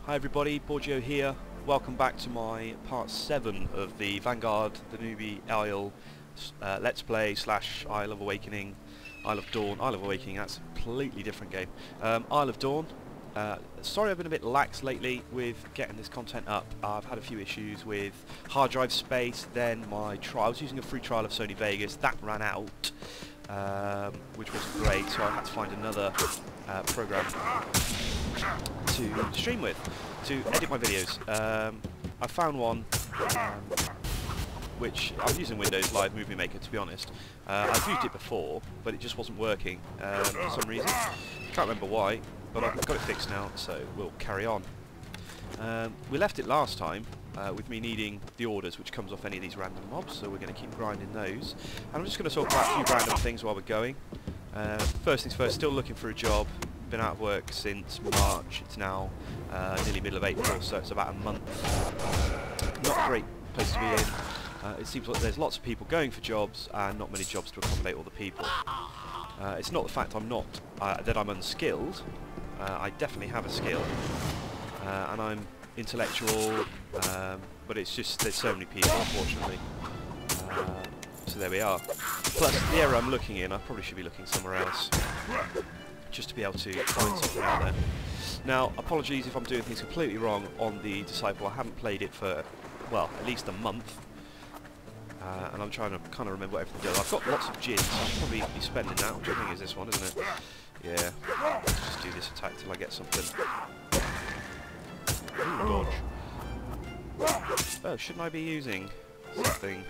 Hi everybody, Borgio here. Welcome back to my part 7 of the Vanguard, the Newbie Isle Let's Play slash Isle of Awakening, Isle of Dawn. Isle of Awakening, that's a completely different game. Isle of Dawn. Sorry I've been a bit lax lately with getting this content up. I've had a few issues with hard drive space, then I was using a free trial of Sony Vegas, that ran out, which wasn't great, so I had to find another program to stream with, to edit my videos. I found one which I'm using Windows Live Movie Maker, to be honest. I've used it before, but it just wasn't working for some reason. Can't remember why, but I've got it fixed now, so we'll carry on. We left it last time with me needing the orders, which comes off any of these random mobs, so we're going to keep grinding those. And I'm just going to talk about a few random things while we're going. First things first, still looking for a job. Been out of work since March. It's now nearly middle of April, so it's about a month. Not a great place to be in. It seems like there's lots of people going for jobs and not many jobs to accommodate all the people. It's not the fact that I'm unskilled. I definitely have a skill, and I'm intellectual, but it's just there's so many people, unfortunately. So there we are. Plus, the area I'm looking in, I probably should be looking somewhere else, just to be able to find something out there. Now, apologies if I'm doing things completely wrong on the Disciple. I haven't played it for, well, at least a month, and I'm trying to kind of remember what everything does. I've got lots of gins, so I'll probably be spending that, which I think is this one, isn't it? Yeah. Let's just do this attack till I get something. Ooh, dodge. Oh, shouldn't I be using something?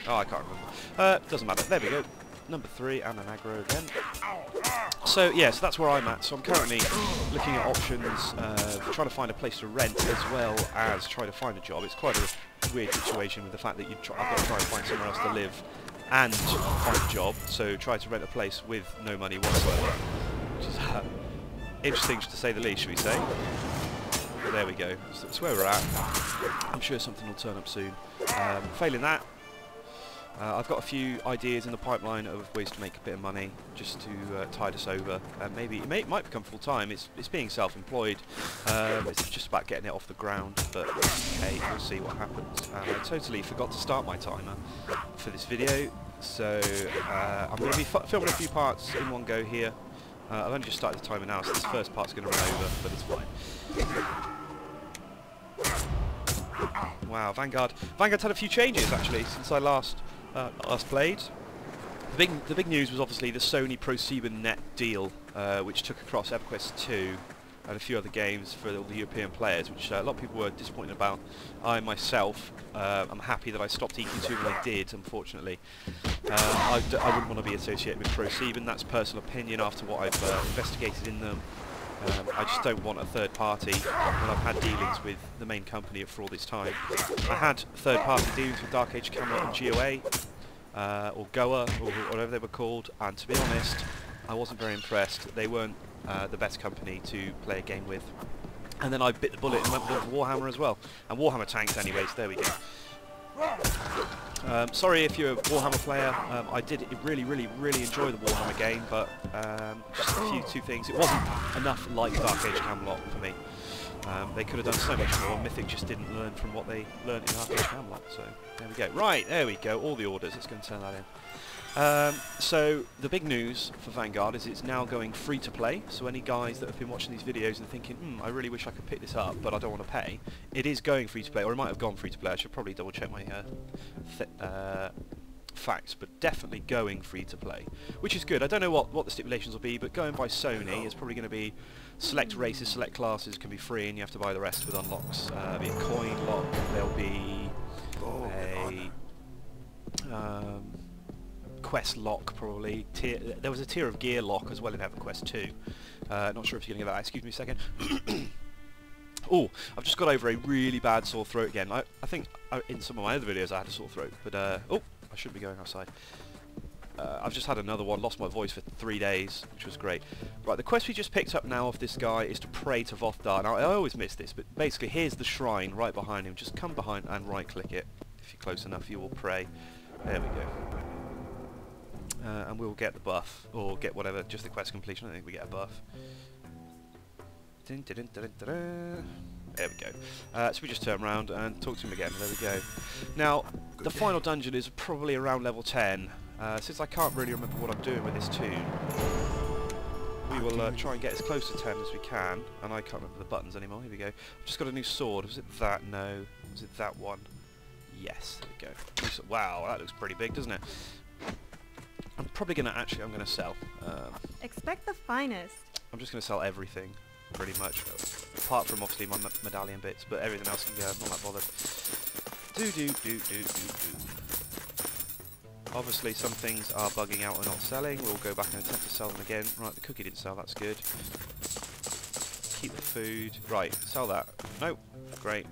Oh, I can't remember. Doesn't matter. There we go. Number 3 and an aggro again. So yeah, so that's where I'm at. So I'm currently looking at options, trying to find a place to rent as well as try to find a job. It's quite a weird situation with the fact that I've got to try and find somewhere else to live and find a job. So try to rent a place with no money whatsoever, which is interesting to say the least, should we say? But there we go. So that's where we're at. I'm sure something will turn up soon. Failing that, I've got a few ideas in the pipeline of ways to make a bit of money, just to tide us over, and maybe it might become full time. It's being self-employed. It's just about getting it off the ground, but hey, we'll see what happens. I totally forgot to start my timer for this video, so I'm going to be filming a few parts in one go here. I've only just started the timer now, so this first part's going to run over, but it's fine. Wow, Vanguard's had a few changes actually since I last played. The big news was obviously the Sony ProSiebenNet deal, which took across EverQuest 2 and a few other games for all the European players, which a lot of people were disappointed about. I myself, I'm happy that I stopped EQ2 when I did, unfortunately. I wouldn't want to be associated with ProSieben, that's personal opinion after what I've investigated in them. I just don't want a third party when I've had dealings with the main company for all this time. I had third party dealings with Dark Age Camelot and GOA, or Goa, or whatever they were called, and to be honest, I wasn't very impressed. They weren't the best company to play a game with. And then I bit the bullet and went with Warhammer as well. And Warhammer tanks anyways, there we go. Sorry if you're a Warhammer player, I did really enjoy the Warhammer game, but just a few things. It wasn't enough like Dark Age Camelot for me. They could have done so much more. Mythic just didn't learn from what they learned in Dark Age Camelot, so there we go. Right, there we go, all the orders, let's go and turn that in. So the big news for Vanguard is it's now going free to play, so any guys that have been watching these videos and thinking, I really wish I could pick this up but I don't want to pay, it is going free to play, or it might have gone free to play. I should probably double check my facts, but definitely going free to play, which is good. I don't know what the stipulations will be, but going by Sony is probably going to be select races, select classes can be free and you have to buy the rest with unlocks. There'll be a coin lock, there'll be a quest lock probably. There was a tier of gear lock as well in EverQuest 2. Not sure if you're going to get that. Excuse me a second. Oh, I've just got over a really bad sore throat again. I think in some of my other videos I had a sore throat, but oh, I shouldn't be going outside. I've just had another one, lost my voice for 3 days, which was great. Right, the quest we just picked up now of this guy is to pray to Vothgar. Now, I always miss this, but basically here's the shrine right behind him. Just come behind and right-click it. If you're close enough, you will pray. There we go. And we'll get the buff, or get whatever, just the quest completion. I think we get a buff. There we go. So we just turn around and talk to him again. There we go. Now, the final dungeon is probably around level 10. Since I can't really remember what I'm doing with this tune, we will try and get as close to 10 as we can. And I can't remember the buttons anymore. Here we go. I've just got a new sword. Was it that? No. Was it that one? Yes. There we go. Wow, that looks pretty big, doesn't it? I'm probably going to I'm going to sell. Expect the finest. I'm just going to sell everything, pretty much. Apart from, obviously, my medallion bits, but everything else can go. I'm not that bothered. Obviously, some things are bugging out and not selling. We'll go back and attempt to sell them again. Right, the cookie didn't sell. That's good. Keep the food. Right, sell that. Nope. Great.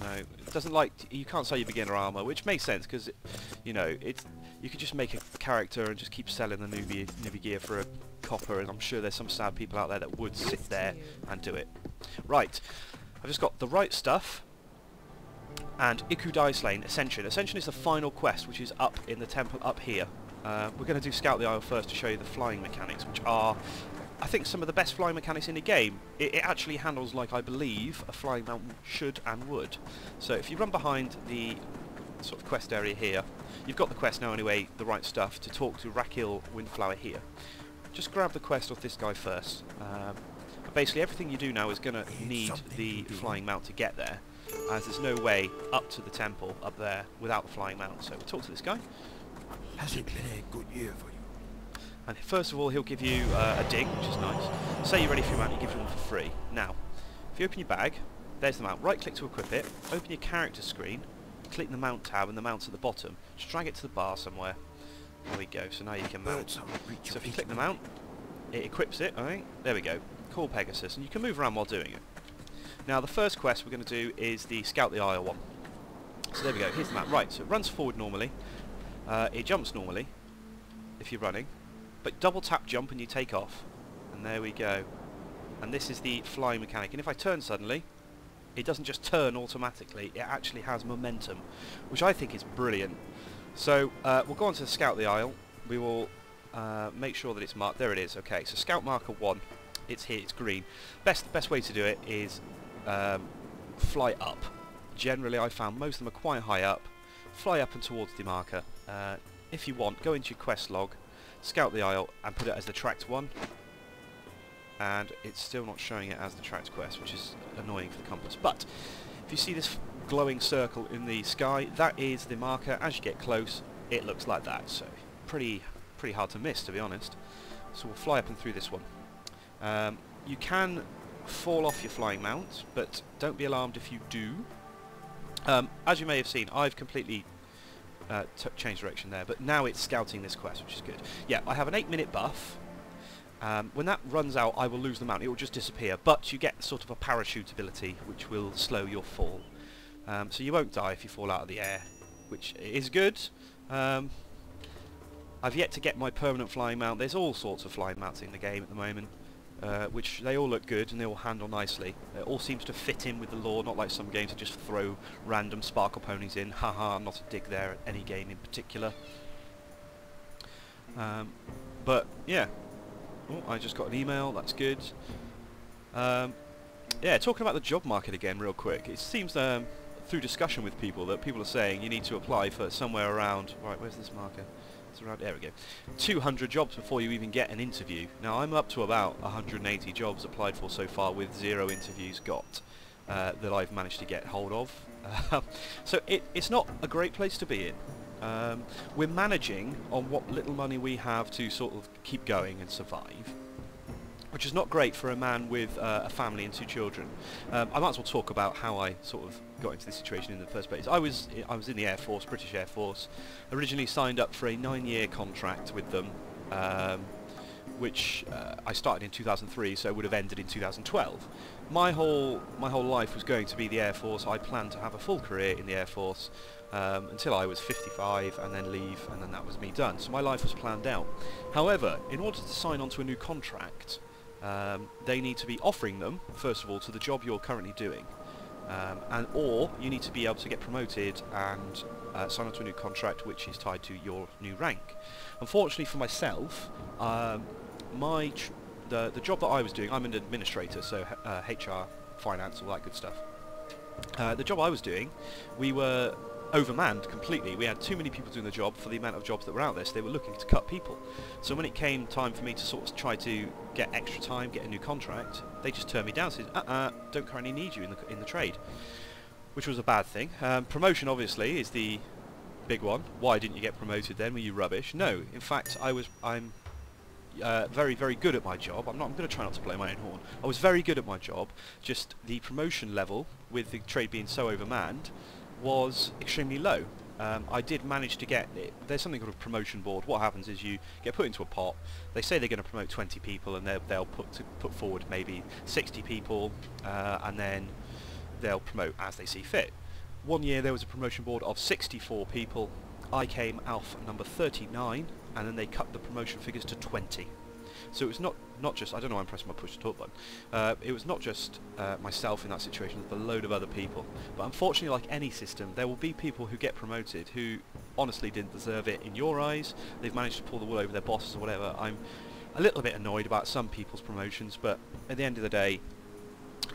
No, it doesn't like... You can't sell your beginner armor, which makes sense, because, you know, you could just make a character and just keep selling the newbie gear for a copper, and I'm sure there's some sad people out there that would sit there and do it. Right, I've just got the right stuff, and Ikudai Slain, Ascension. Ascension is the final quest, which is up in the temple up here. We're going to do Scout the Isle first to show you the flying mechanics, which are, I think, some of the best flying mechanics in the game. It actually handles like I believe a flying mount should and would. So if you run behind the sort of quest area here, you've got the quest now anyway, the right stuff, to talk to Rakil Windflower here. Just grab the quest off this guy first. Basically everything you do now is going to need the flying mount to get there, as there's no way up to the temple up there without the flying mount. So we'll talk to this guy. Has it been a good year for you? And first of all, he'll give you a ding, which is nice. Say you're ready for your mount, he gives you one for free. Now, if you open your bag, there's the mount. Right click to equip it, open your character screen, click the mount tab, and the mount's at the bottom. Just drag it to the bar somewhere. There we go, so now you can mount. So if you click the mount, it equips it, alright? There we go. Call Pegasus, and you can move around while doing it. Now, the first quest we're going to do is the Scout the Isle one. So there we go, here's the map. Right, so it runs forward normally. It jumps normally, if you're running. But double tap jump and you take off. And there we go. And this is the flying mechanic. And if I turn suddenly, it doesn't just turn automatically, it actually has momentum, which I think is brilliant. So we'll go on to Scout the Isle. We will make sure that it's marked. There it is. Okay, so Scout Marker 1. It's here, it's green. Best way to do it is fly up. Generally, I found most of them are quite high up. Fly up and towards the marker. If you want, go into your quest log, Scout the Isle, and put it as the tracked one. And it's still not showing it as the tracked quest, which is annoying for the compass. But if you see this glowing circle in the sky, that is the marker. As you get close, it looks like that. So pretty hard to miss, to be honest. So we'll fly up and through this one. You can fall off your flying mount, but don't be alarmed if you do. As you may have seen, I've completely changed direction there, but now it's scouting this quest, which is good. Yeah, I have an 8-minute buff. When that runs out, I will lose the mount. It will just disappear, but you get sort of a parachute ability, which will slow your fall. So you won't die if you fall out of the air, which is good. I've yet to get my permanent flying mount. There's all sorts of flying mounts in the game at the moment, which they all look good and they all handle nicely. It all seems to fit in with the lore, not like some games that just throw random sparkle ponies in. Haha, not a dig there at any game in particular. But yeah. Oh, I just got an email, that's good. Yeah, talking about the job market again real quick. It seems through discussion with people that people are saying you need to apply for somewhere around... Right, where's this marker? It's around... There we go. 200 jobs before you even get an interview. Now, I'm up to about 180 jobs applied for so far with 0 interviews got that I've managed to get hold of. So it's not a great place to be in. We're managing on what little money we have to sort of keep going and survive, which is not great for a man with a family and 2 children. I might as well talk about how I sort of got into this situation in the first place. I was in the Air Force, British Air Force. Originally signed up for a 9-year contract with them, which I started in 2003, so it would have ended in 2012. My whole life was going to be the Air Force. I planned to have a full career in the Air Force until I was 55 and then leave, and then that was me done. So my life was planned out. However, in order to sign on to a new contract, they need to be offering them, first of all, to the job you're currently doing, or you need to be able to get promoted and sign on to a new contract which is tied to your new rank. Unfortunately for myself, my the job that I was doing, I'm an administrator, so HR, finance, all that good stuff. The job I was doing, we were overmanned completely. We had too many people doing the job for the amount of jobs that were out there, so they were looking to cut people. So when it came time for me to sort of try to get extra time, get a new contract, they just turned me down, said, don't currently need you in the trade, which was a bad thing. Promotion obviously is the big one. Why didn't you get promoted then? Were you rubbish? No, in fact I'm very, very good at my job. I'm going to try not to blow my own horn. I was very good at my job, just the promotion level, with the trade being so overmanned, was extremely low. I did manage to get it. There's something called a promotion board. What happens is you get put into a pot. They say they're going to promote 20 people, and they'll put forward maybe 60 people, and then they'll promote as they see fit. One year there was a promotion board of 64 people. I came alpha number 39, and then they cut the promotion figures to 20. So it was not just, I don't know why I'm pressing my push to talk button, it was not just myself in that situation, but a load of other people. But unfortunately, like any system, there will be people who get promoted who honestly didn't deserve it in your eyes. They've managed to pull the wool over their bosses or whatever. I'm a little bit annoyed about some people's promotions, but at the end of the day,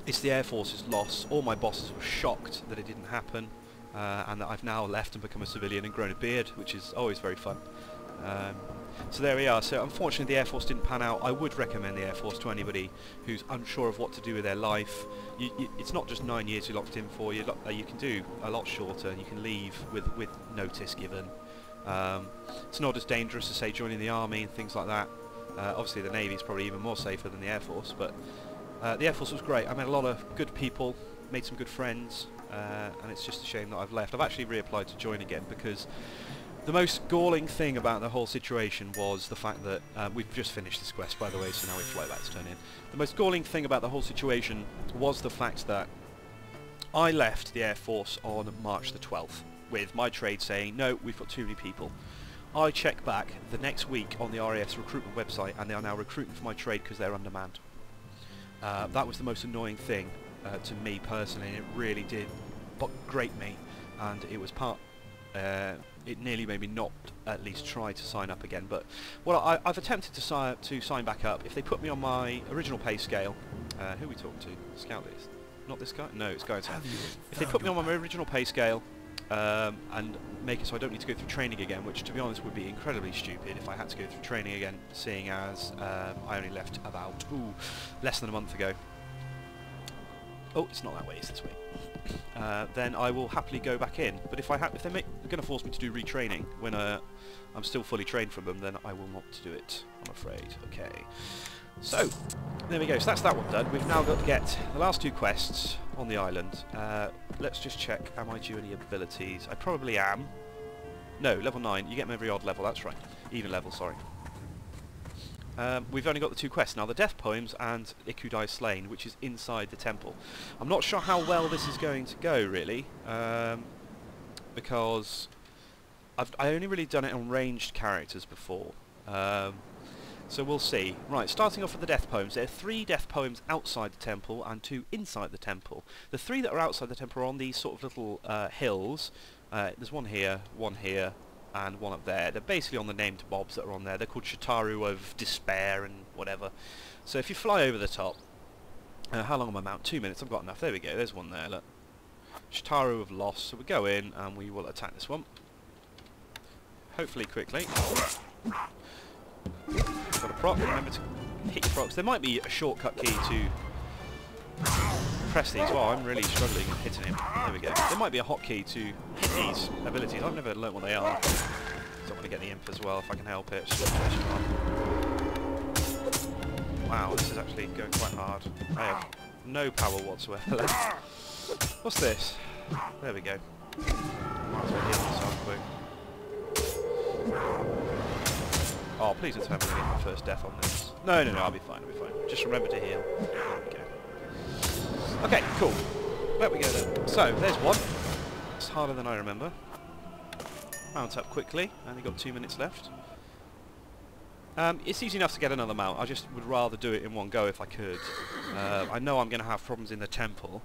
it's the Air Force's loss. All my bosses were shocked that it didn't happen, and that I've now left and become a civilian and grown a beard, which is always very fun. So there we are. So unfortunately the Air Force didn't pan out. I would recommend the Air Force to anybody who's unsure of what to do with their life. It's not just 9 years you're locked in for. You can do a lot shorter, and you can leave with notice given. It's not as dangerous as, say, joining the Army and things like that. Obviously the Navy is probably even more safer than the Air Force, but the Air Force was great. I met a lot of good people, made some good friends, and it's just a shame that I've left. I've actually reapplied to join again, because the most galling thing about the whole situation was the fact that we've just finished this quest, by the way, so now we fly back to turn in. The most galling thing about the whole situation was the fact that I left the Air Force on March the 12th with my trade saying, no, we've got too many people. I check back the next week on the RAF's recruitment website, and they are now recruiting for my trade because they're undermanned. That was the most annoying thing to me personally, and it really did grate me, and it was it nearly made me not at least try to sign up again. But well, I've attempted to sign back up. If they put me on my original pay scale, who are we talking to? Scout list? Not this guy? No, it's going to. If they put me on my original pay scale and make it so I don't need to go through training again, which to be honest would be incredibly stupid if I had to go through training again, seeing as I only left about less than a month ago. Oh, it's not that way, it's this way. Then I will happily go back in. But if they're going to force me to do retraining when I'm still fully trained from them, then I will not do it, I'm afraid. Okay. So, there we go. So that's that one done. We've now got to get the last two quests on the island. Let's just check. Am I due any abilities? I probably am. No, level 9. You get them every odd level. That's right. Even level, sorry. We've only got the two quests now, the Death Poems and Ikudai Slain, which is inside the temple. I'm not sure how well this is going to go, really, because I only really done it on ranged characters before, so we'll see. Right, starting off with the Death Poems, there are 3 Death Poems outside the temple and 2 inside the temple. The 3 that are outside the temple are on these sort of little hills. There's one here, and one up there. They're basically on the named mobs that are on there. They're called Shitaru of Despair and whatever. So if you fly over the top, how long am I mount? 2 minutes. I've got enough. There we go. There's one there. Look, Shitaru of Loss. So we go in and we will attack this one. Hopefully quickly. Got a proc. Remember to hit your procs. There might be a shortcut key to press these. Well, I'm really struggling hitting him. There we go. There might be a hotkey to hit these abilities. I've never learnt what they are. Don't want to get the imp as well if I can help it. Wow, this is actually going quite hard. I have no power whatsoever left. What's this? There we go. Might as well heal myself quick. Oh, please don't tell me I'm going to get my first death on this. No, I'll be fine, Just remember to heal. There we go. Okay, cool. There we go then. So, there's one. It's harder than I remember. Mount up quickly. Only got 2 minutes left. It's easy enough to get another mount. I just would rather do it in one go if I could. I know I'm going to have problems in the temple,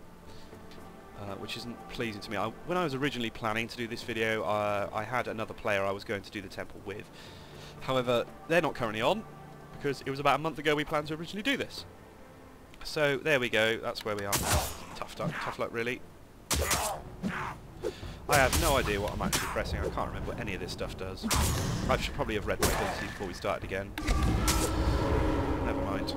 which isn't pleasing to me. When I was originally planning to do this video, I had another player I was going to do the temple with. However, they're not currently on, because it was about a month ago we planned to originally do this. So there we go, that's where we are now. Tough luck really. I have no idea what I'm actually pressing. I can't remember what any of this stuff does. I should probably have read my ability before we started again. Never mind.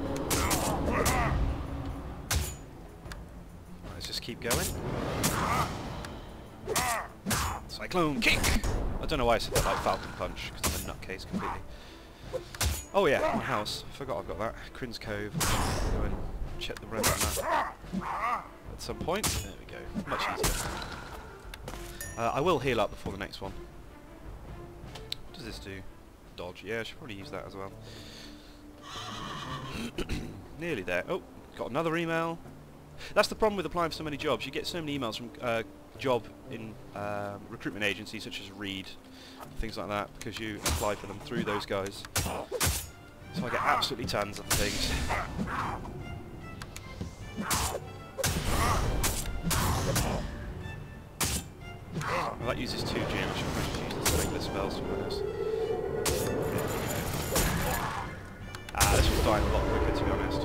Let's just keep going. Cyclone kick! I don't know why I said that like Falcon Punch, because I'm a nutcase completely. Oh yeah, my house. I forgot I've got that. Crin's Cove. Go and check the rent on that at some point. There we go. Much easier. I will heal up before the next one. What does this do? Dodge. Yeah, I should probably use that as well. Nearly there. Oh, got another email. That's the problem with applying for so many jobs. You get so many emails from job in recruitment agencies such as Reed, things like that, because you apply for them through those guys. So I get absolutely tons of things. Well, that uses 2 G, I should probably use the regular spells to be honest. This was dying a lot quicker to be honest.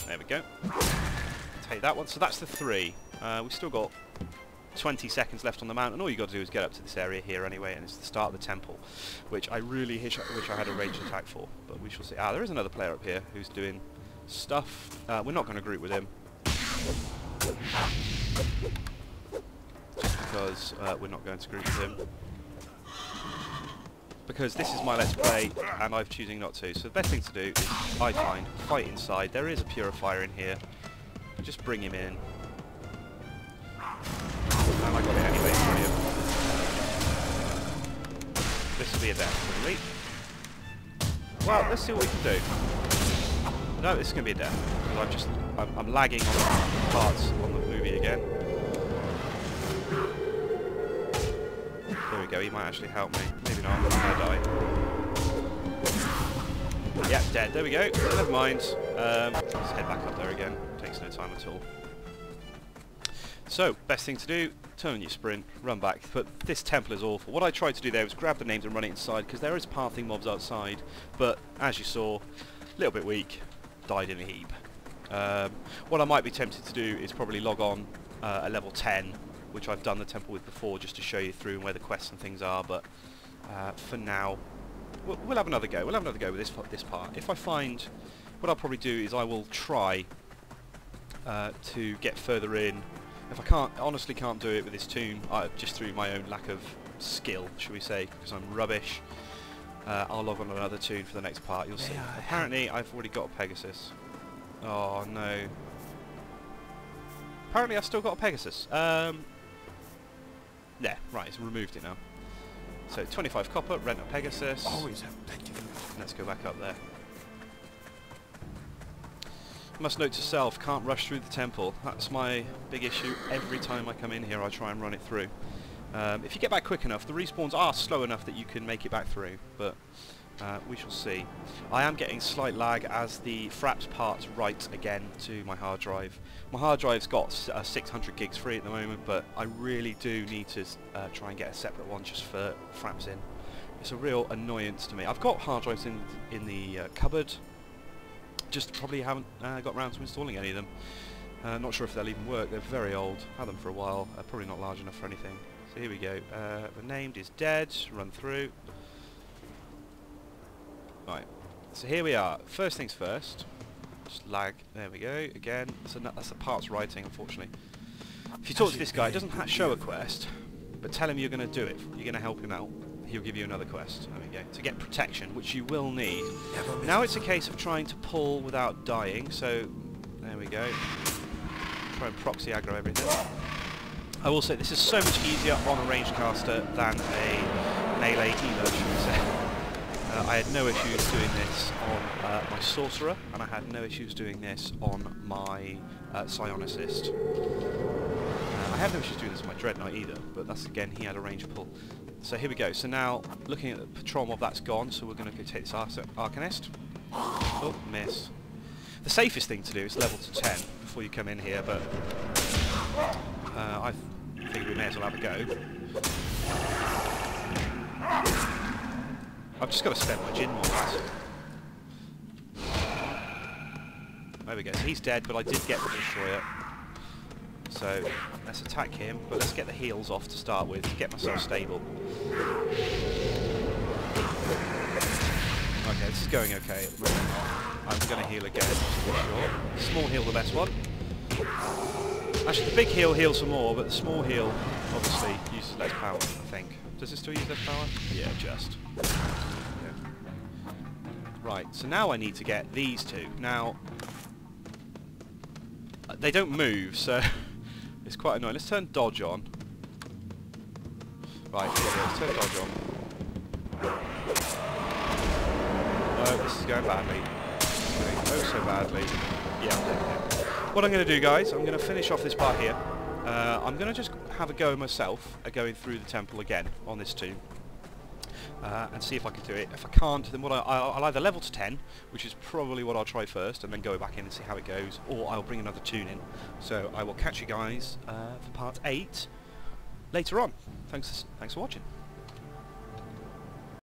There we go. Take that one. So that's the 3. We've still got 20 seconds left on the mountain. All you got to do is get up to this area here anyway, and it's the start of the temple, which I really wish I had a ranged attack for, but we shall see. There is another player up here who's doing stuff. We're not going to group with him. Just because we're not going to group with him. Because this is my Let's Play, and I'm choosing not to. So the best thing to do is, I find, fight inside. There is a purifier in here. Just bring him in. And I got it anyway, brilliant. This will be a death, really. Well, let's see what we can do. No, this is going to be a death. Because I'm lagging on parts on the movie again. There we go, he might actually help me. Maybe not, I'm going to die. Yeah, dead. There we go. Never mind. Let's head back up there again. Takes no time at all. So, best thing to do, turn on your sprint, run back. But this temple is awful. What I tried to do there was grab the names and run it inside, because there is pathing mobs outside. But, as you saw, a little bit weak. Died in a heap. What I might be tempted to do is probably log on at level 10, which I've done the temple with before, just to show you through and where the quests and things are, but for now, we'll have another go. We'll have another go with this part. If I find, what I'll probably do is I will try to get further in. If I can't, honestly can't do it with this toon, just through my own lack of skill, shall we say, because I'm rubbish, I'll log on to another toon for the next part, you'll see. Apparently, I've already got a Pegasus. Oh, no. Apparently, I've still got a Pegasus. Yeah, right, it's removed it now. So 25 copper, rent a Pegasus. Always have plenty. Let's go back up there. Must note to self, can't rush through the temple. That's my big issue. Every time I come in here I try and run it through. If you get back quick enough, the respawns are slow enough that you can make it back through, but we shall see. I am getting slight lag as the Fraps parts write again to my hard drive. My hard drive's got 600 gigs free at the moment, but I really do need to try and get a separate one just for Fraps in. It's a real annoyance to me. I've got hard drives in the cupboard, just probably haven't got around to installing any of them. Not sure if they'll even work. They're very old. Had them for a while. Probably not large enough for anything. So here we go. The named is dead. Run through. Right. So here we are. First things first. Just lag. There we go. Again. So that's the parts writing, unfortunately. If you talk to this guy, it doesn't show a quest, but tell him you're going to do it. You're going to help him out. He'll give you another quest. There we go. To get protection, which you will need. Now it's a case of trying to pull without dying. So there we go. Try and proxy aggro everything. I will say this is so much easier on a ranged caster than a melee healer, should we say. I had no issues doing this on my sorcerer, and I had no issues doing this on my psionicist. I had no issues doing this on my dread knight either, but that's again, he had a range pull. So here we go. So now, looking at the patrol mob, that's gone, so we're going to go take this Arcanist. Oh, miss. The safest thing to do is level to 10 before you come in here, but I think we may as well have a go. I've just got to spend my gin more. Guys. There we go. So he's dead, but I did get the destroyer. So let's attack him, but let's get the heals off to start with to get myself stable. Okay, this is going okay at the moment. I'm going to heal again, just to be sure. Small heal, the best one. Actually, the big heal heals some more, but the small heal obviously uses less power, I think. Does it still use less power? Yeah, just. Yeah. Right, so now I need to get these two. Now, they don't move, so it's quite annoying. Let's turn dodge on. Right, let's turn dodge on. No, this is going badly. It's going oh so badly. Yeah, I'm dead. What I'm going to do, guys, I'm going to finish off this part here. I'm going to just have a go myself at going through the temple again on this tomb. And see if I can do it. If I can't, then what I'll either level to 10, which is probably what I'll try first, and then go back in and see how it goes, or I'll bring another tune in. So I will catch you guys for part 8 later on. Thanks for watching.